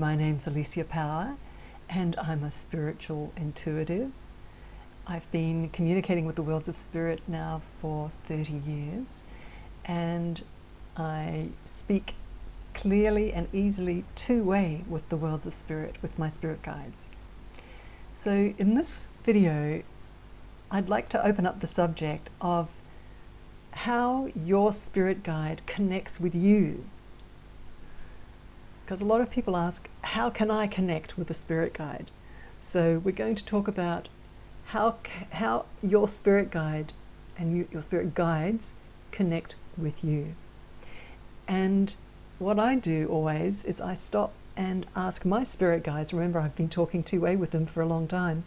my name's Alicia Power, and I'm a spiritual intuitive. I've been communicating with the worlds of spirit now for 30 years, and I speak clearly and easily two-way with the worlds of spirit, with my spirit guides. So in this video, I'd like to open up the subject of how your spirit guide connects with you. Because a lot of people ask, how can I connect with a spirit guide? So we're going to talk about how your spirit guide and your spirit guides connect with you. And what I do always is I stop and ask my spirit guides. Remember, I've been talking two-way with them for a long time,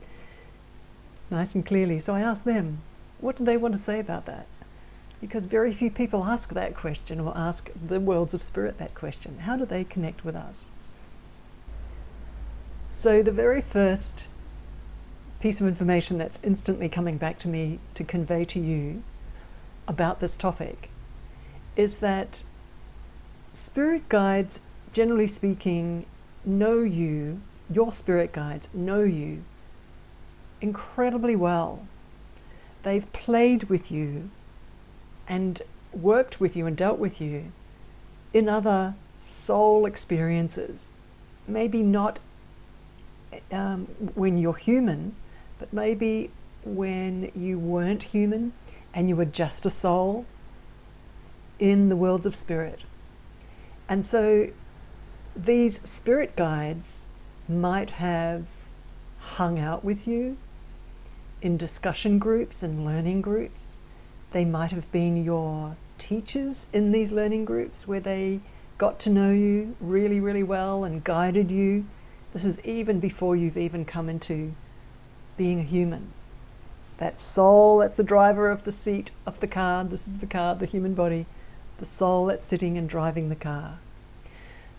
nice and clearly. So I ask them, what do they want to say about that? Because very few people ask that question, or ask the worlds of spirit that question. How do they connect with us? So the very first piece of information that's instantly coming back to me to convey to you about this topic is that spirit guides, generally speaking, know you, your spirit guides know you incredibly well. They've played with you and worked with you and dealt with you in other soul experiences. Maybe not when you're human, but maybe when you weren't human and you were just a soul in the worlds of spirit. And so these spirit guides might have hung out with you in discussion groups and learning groups. They might have been your teachers in these learning groups where they got to know you really, really well and guided you. This is even before you've even come into being a human. That soul, that's the driver of the seat of the car. This is the car, the human body. The soul that's sitting and driving the car.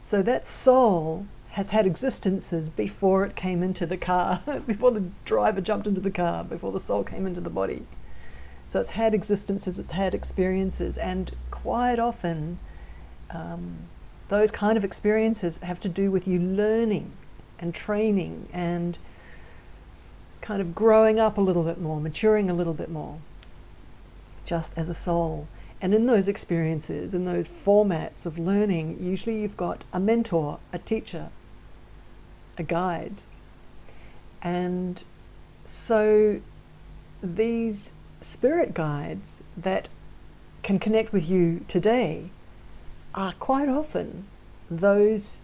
So that soul has had existences before it came into the car, before the driver jumped into the car, before the soul came into the body. So it's had existences, it's had experiences, and quite often those kind of experiences have to do with you learning and training and kind of growing up a little bit more, maturing a little bit more, just as a soul. And in those experiences, in those formats of learning, usually you've got a mentor, a teacher, a guide. And so these spirit guides that can connect with you today are quite often those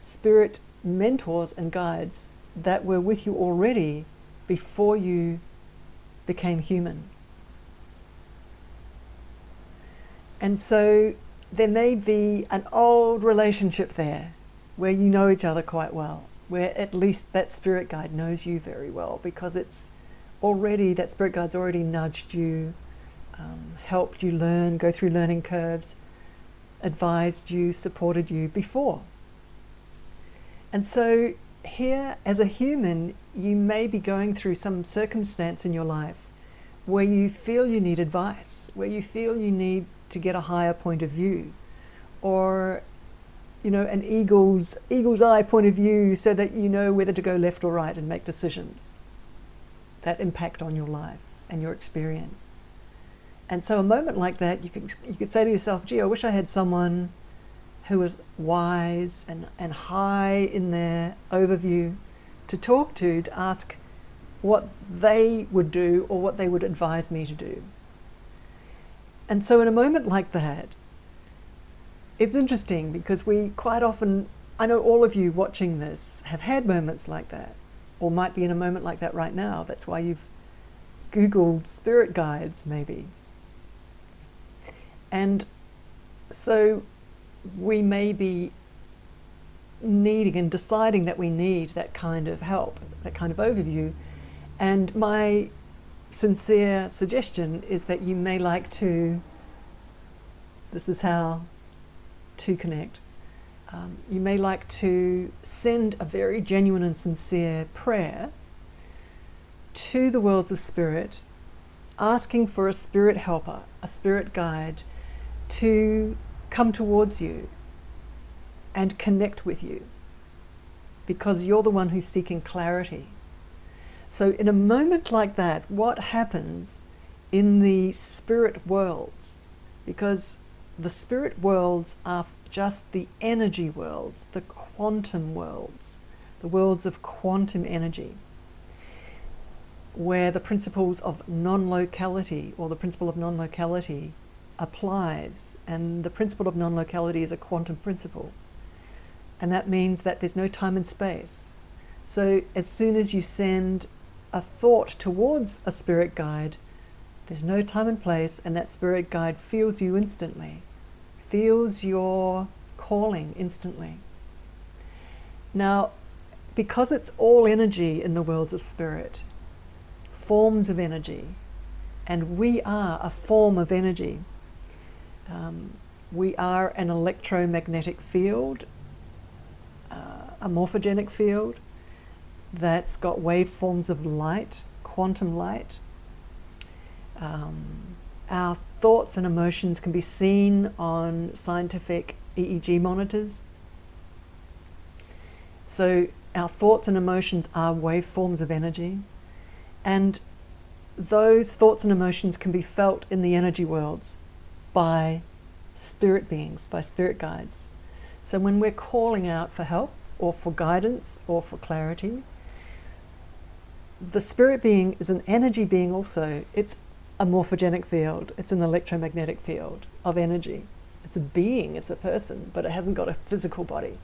spirit mentors and guides that were with you already before you became human. And so there may be an old relationship there where you know each other quite well, where at least that spirit guide knows you very well, because it's already, that spirit guide's already nudged you, helped you learn, go through learning curves, advised you, supported you before. And so here, as a human, you may be going through some circumstance in your life where you feel you need advice, where you feel you need to get a higher point of view, or an eagle's eye point of view, so that you know whether to go left or right and make decisions that impact on your life and your experience. And so a moment like that, you could say to yourself, gee, I wish I had someone who was wise and high in their overview to talk to ask what they would do or what they would advise me to do. And so in a moment like that, it's interesting because we quite often, I know all of you watching this have had moments like that, or might be in a moment like that right now. That's why you've Googled spirit guides, maybe. And so we may be needing and deciding that we need that kind of help, that kind of overview. And my sincere suggestion is that you may like to, this is how to connect, you may like to send a very genuine and sincere prayer to the worlds of spirit, asking for a spirit helper, a spirit guide to come towards you and connect with you because you're the one who's seeking clarity. So in a moment like that, what happens in the spirit worlds? Because the spirit worlds are just the energy worlds, the quantum worlds, the worlds of quantum energy, where the principles of non-locality, or the principle of non-locality, applies. And the principle of non-locality is a quantum principle. And that means that there's no time and space. So as soon as you send a thought towards a spirit guide, there's no time and place, and that spirit guide feels you instantly, feels your calling instantly. Now, because it's all energy in the worlds of spirit, forms of energy, and we are a form of energy. We are an electromagnetic field, a morphogenic field that's got waveforms of light, quantum light. Our thoughts and emotions can be seen on scientific EEG monitors. So our thoughts and emotions are waveforms of energy, and those thoughts and emotions can be felt in the energy worlds by spirit beings, by spirit guides. So when we're calling out for help or for guidance or for clarity, the spirit being is an energy being also. It's a morphogenic field. It's an electromagnetic field of energy. It's a being, it's a person, but it hasn't got a physical body.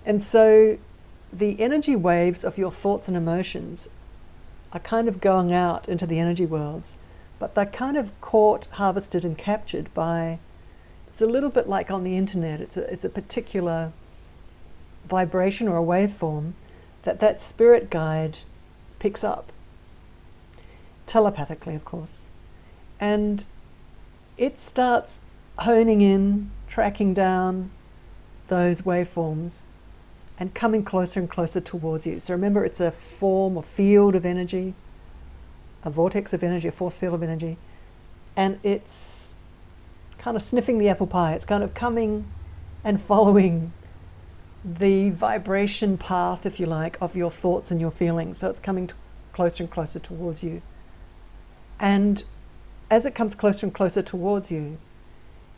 And so the energy waves of your thoughts and emotions are kind of going out into the energy worlds, but they're kind of caught, harvested, and captured by, it's a little bit like on the internet. It's a particular vibration or a waveform that spirit guide picks up, telepathically, of course. And it starts honing in, tracking down those waveforms and coming closer and closer towards you. So remember, it's a form, a field of energy, a vortex of energy, a force field of energy, and it's kind of sniffing the apple pie. It's kind of coming and following the vibration path, if you like, of your thoughts and your feelings. So it's coming closer and closer towards you. And as it comes closer and closer towards you,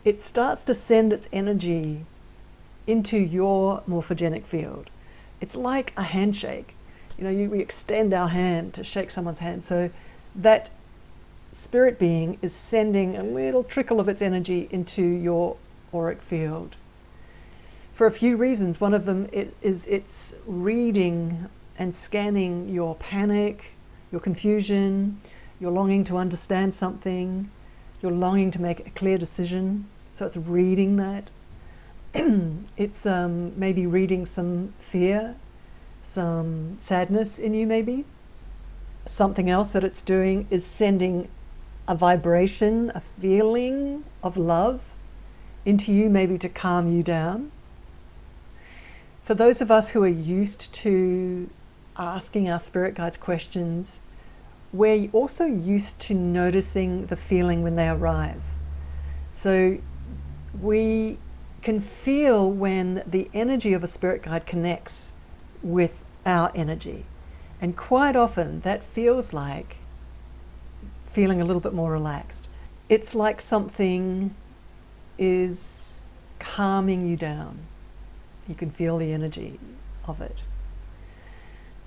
it starts to send its energy into your morphogenic field. It's like a handshake. You know, we extend our hand to shake someone's hand. So that spirit being is sending a little trickle of its energy into your auric field for a few reasons. One of them it's reading and scanning your panic, your confusion, your longing to understand something, your longing to make a clear decision. So it's reading that. It's maybe reading some fear, some sadness in you maybe. Something else that it's doing is sending a vibration, a feeling of love into you, maybe to calm you down. For those of us who are used to asking our spirit guides questions, we're also used to noticing the feeling when they arrive. So we can feel when the energy of a spirit guide connects with our energy. And quite often that feels like feeling a little bit more relaxed. It's like something is calming you down. You can feel the energy of it.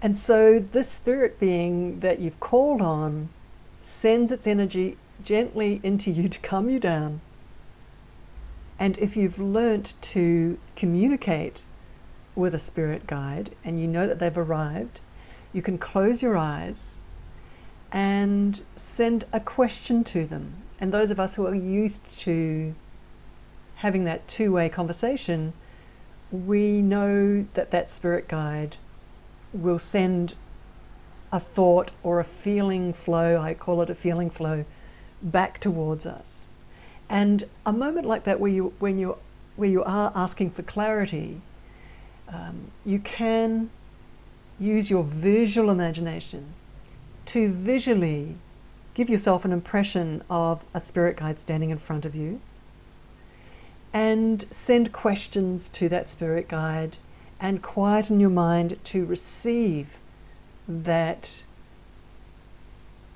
And so this spirit being that you've called on sends its energy gently into you to calm you down. And if you've learnt to communicate with a spirit guide and you know that they've arrived, you can close your eyes and send a question to them. And those of us who are used to having that two-way conversation, we know that that spirit guide will send a thought or a feeling flow, I call it a feeling flow, back towards us. And a moment like that where you are asking for clarity, you can use your visual imagination to visually give yourself an impression of a spirit guide standing in front of you and send questions to that spirit guide and quieten your mind to receive that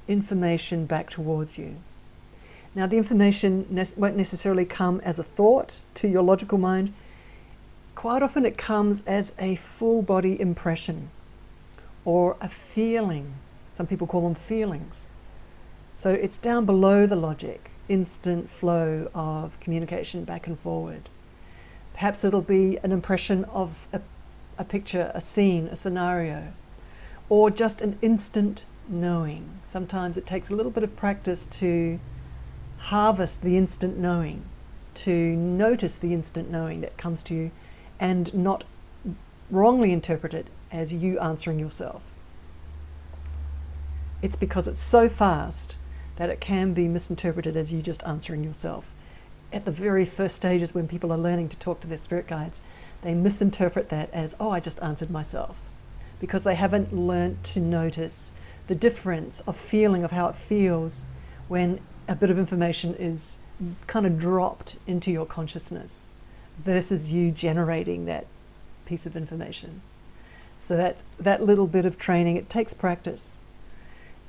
information back towards you. Now, the information won't necessarily come as a thought to your logical mind. Quite often it comes as a full body impression or a feeling. Some people call them feelings. So it's down below the logic, instant flow of communication back and forward. Perhaps it'll be an impression of a picture, a scene, a scenario, or just an instant knowing. Sometimes it takes a little bit of practice to harvest the instant knowing, to notice the instant knowing that comes to you and not wrongly interpret it as you answering yourself. It's because it's so fast that it can be misinterpreted as you just answering yourself. At the very first stages when people are learning to talk to their spirit guides, they misinterpret that as, oh, I just answered myself, because they haven't learnt to notice the difference of feeling, of how it feels when a bit of information is kind of dropped into your consciousness versus you generating that piece of information. So that little bit of training, it takes practice.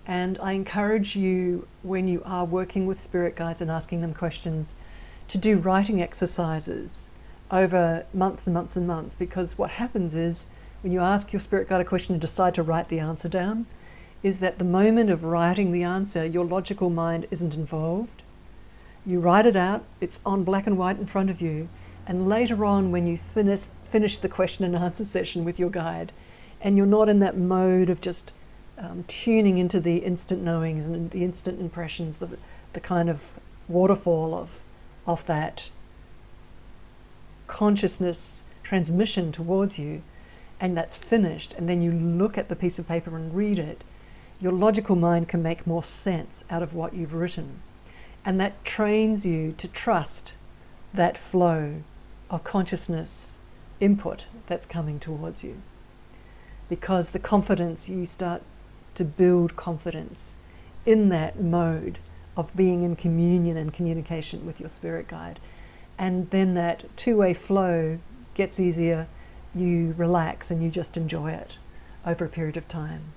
And I encourage you, when you are working with spirit guides and asking them questions, to do writing exercises over months and months and months, because what happens is when you ask your spirit guide a question and decide to write the answer down, is that the moment of writing the answer, your logical mind isn't involved. You write it out, it's on black and white in front of you, and later on when you finish the question and answer session with your guide, and you're not in that mode of just tuning into the instant knowings and the instant impressions, the kind of waterfall of that consciousness transmission towards you, and that's finished, and then you look at the piece of paper and read it, your logical mind can make more sense out of what you've written. And that trains you to trust that flow of consciousness input that's coming towards you. Because the confidence, you start to build confidence in that mode of being in communion and communication with your spirit guide. And then that two-way flow gets easier, you relax and you just enjoy it over a period of time.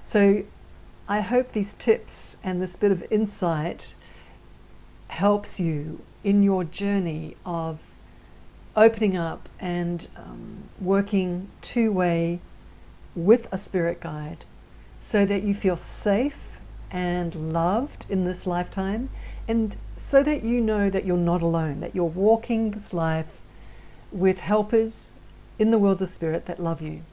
So I hope these tips and this bit of insight helps you in your journey of opening up and working two-way with a spirit guide so that you feel safe and loved in this lifetime, and so that you know that you're not alone, that you're walking this life with helpers in the worlds of spirit that love you.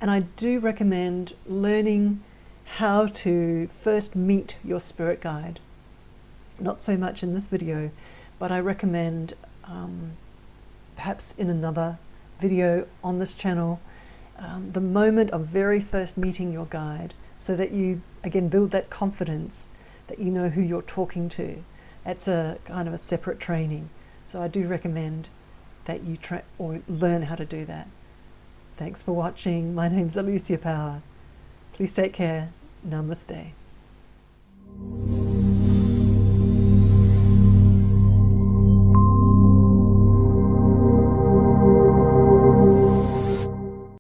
And I do recommend learning how to first meet your spirit guide. Not so much in this video, but I recommend perhaps in another video on this channel, the moment of very first meeting your guide, so that you, again, build that confidence that you know who you're talking to. That's a kind of a separate training. So I do recommend that you learn how to do that. Thanks for watching. My name's Alicia Power. Please take care. Namaste.